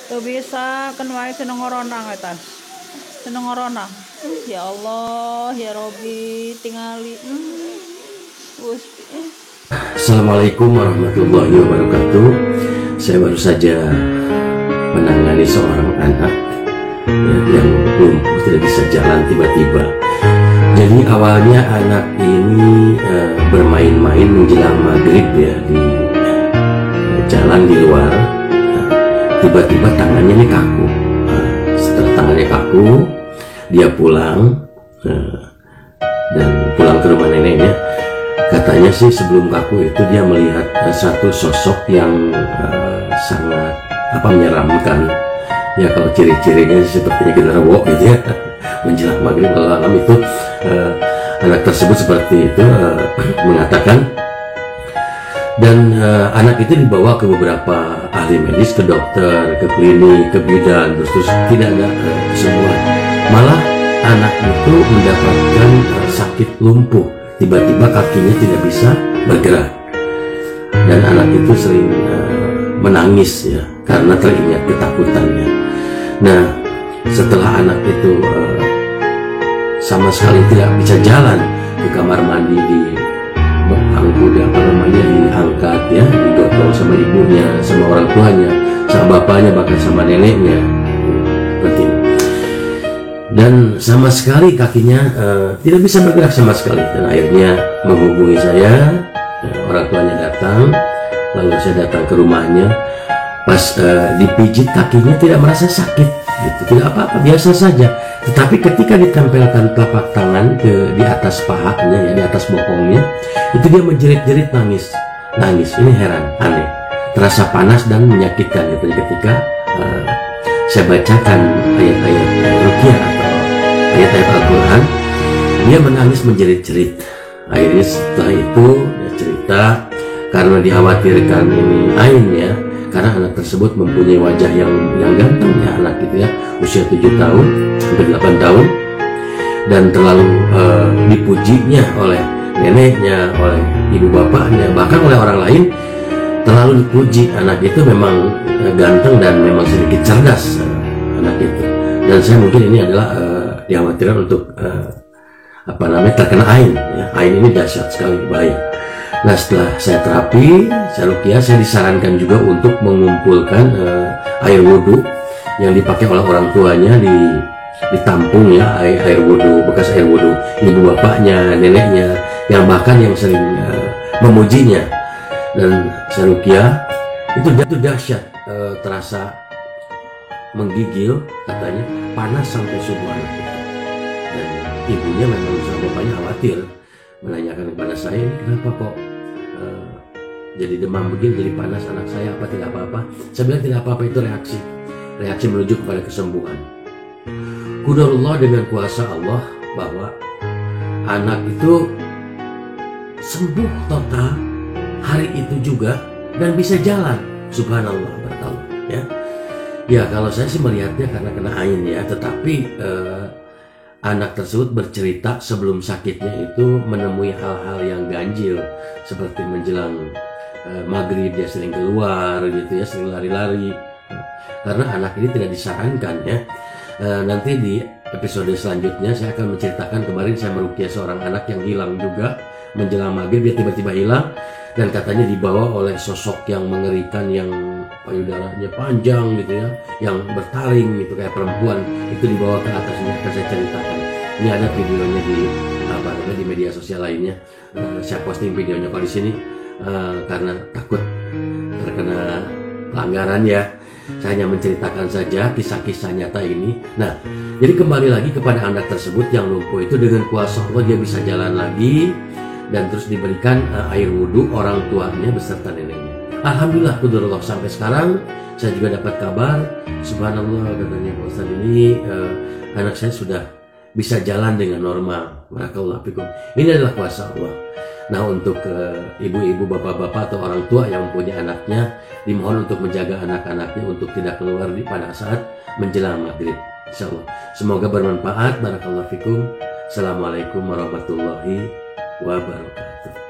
Tuh bisa kan wae seneng ngorona eta. Seneng ngorona. Ya Allah, ya Robi, tingali. Assalamualaikum warahmatullahi wabarakatuh. Saya baru saja menangani seorang anak yang lumpuh, tidak bisa jalan tiba-tiba. Jadi awalnya anak ini bermain-main menjelang maghrib ya di jalan di luar. Tiba-tiba tangannya ini kaku. Setelah tangannya kaku, dia pulang dan pulang ke rumah neneknya. Katanya sih sebelum kaku itu dia melihat satu sosok yang sangat menyeramkan. Ya kalau ciri-cirinya sepertinya genderuwo gitu ya. Menjelang maghrib malam itu anak tersebut seperti itu mengatakan. Dan anak itu dibawa ke beberapa ahli medis, ke dokter, ke klinik, ke bidan, terus tidak ada kesembuhan. Malah anak itu mendapatkan sakit lumpuh. Tiba-tiba kakinya tidak bisa bergerak. Dan anak itu sering menangis ya, karena teringat ketakutannya. Nah, setelah anak itu sama sekali tidak bisa jalan ke kamar mandi di diangkat ya, didotong sama ibunya, sama orang tuanya, sama bapaknya, bahkan sama neneknya. Seperti itu. Dan sama sekali kakinya tidak bisa bergerak sama sekali. Dan akhirnya menghubungi saya, orang tuanya datang, lalu saya datang ke rumahnya. Pas dipijit kakinya tidak merasa sakit, gitu, tidak apa-apa, biasa saja. Tetapi ketika ditempelkan telapak tangan di atas pahanya, ya, di atas bokongnya, itu dia menjerit-jerit nangis. Ini heran, aneh, terasa panas dan menyakitkan gitu. Ketika saya bacakan ayat-ayat ruqyah atau ayat-ayat Al-Quran, dia menangis menjerit-jerit. Akhirnya setelah itu dia cerita karena dikhawatirkan ini ain ya, karena anak tersebut mempunyai wajah yang ganteng ya, anak gitu ya, usia 7 tahun sampai 8 tahun, dan terlalu dipujinya oleh neneknya, oleh ibu bapaknya, bahkan oleh orang lain. Terlalu dipuji. Anak itu memang ganteng dan memang sedikit cerdas anak itu. Dan saya mungkin ini adalah dikhawatirkan untuk terkena ain ya. Ain ini dahsyat sekali, bahaya. Nah, setelah saya terapi, saya ruqyah, saya disarankan juga untuk mengumpulkan air wudhu yang dipakai oleh orang tuanya, ditampung ya, air wudhu, bekas air wudhu ibu bapaknya, neneknya, yang bahkan yang sering memujinya. Dan saya ruqyah, itu dahsyat, terasa menggigil, katanya panas sampai subuh anak itu. Dan ibunya memang sama bapaknya khawatir, menanyakan kepada saya, ini kenapa kok jadi demam begini, jadi panas anak saya, apa tidak apa-apa? Saya bilang tidak apa-apa, itu reaksi menuju kepada kesembuhan. Qadarullah, dengan kuasa Allah, bahwa anak itu sembuh total hari itu juga dan bisa jalan. Subhanallah, barakallah ya. Ya kalau saya sih melihatnya karena kena ain ya, tetapi anak tersebut bercerita sebelum sakitnya itu menemui hal-hal yang ganjil, seperti menjelang maghrib dia sering keluar gitu ya, sering lari-lari. Karena anak ini tidak disarankan ya. Nanti di episode selanjutnya saya akan menceritakan, kemarin saya meruqyah seorang anak yang hilang juga menjelang maghrib. Dia tiba-tiba hilang dan katanya dibawa oleh sosok yang mengerikan, yang payudaranya panjang gitu ya, yang bertaring gitu kayak perempuan, itu dibawa ke atasnya. Akan saya ceritakan. Ini ada videonya di media sosial lainnya. Saya posting videonya kalau di sini karena takut terkena pelanggaran ya. Saya hanya menceritakan saja kisah-kisah nyata ini. Nah, jadi kembali lagi kepada anak tersebut yang lumpuh itu, dengan kuasa Allah dia bisa jalan lagi dan terus diberikan air wudhu orang tuanya beserta neneknya. Alhamdulillah, qadarullah, sampai sekarang saya juga dapat kabar, subhanallah, katanya Pak Ustaz, ini anak saya sudah bisa jalan dengan normal. Barakallahu fikum. Ini adalah kuasa Allah. Nah, untuk ibu-ibu, bapak-bapak atau orang tua yang mempunyai anaknya, dimohon untuk menjaga anak-anaknya untuk tidak keluar pada saat menjelang maghrib. Insyaallah. Semoga bermanfaat. Barakallahu fikum. Assalamualaikum warahmatullahi wabarakatuh.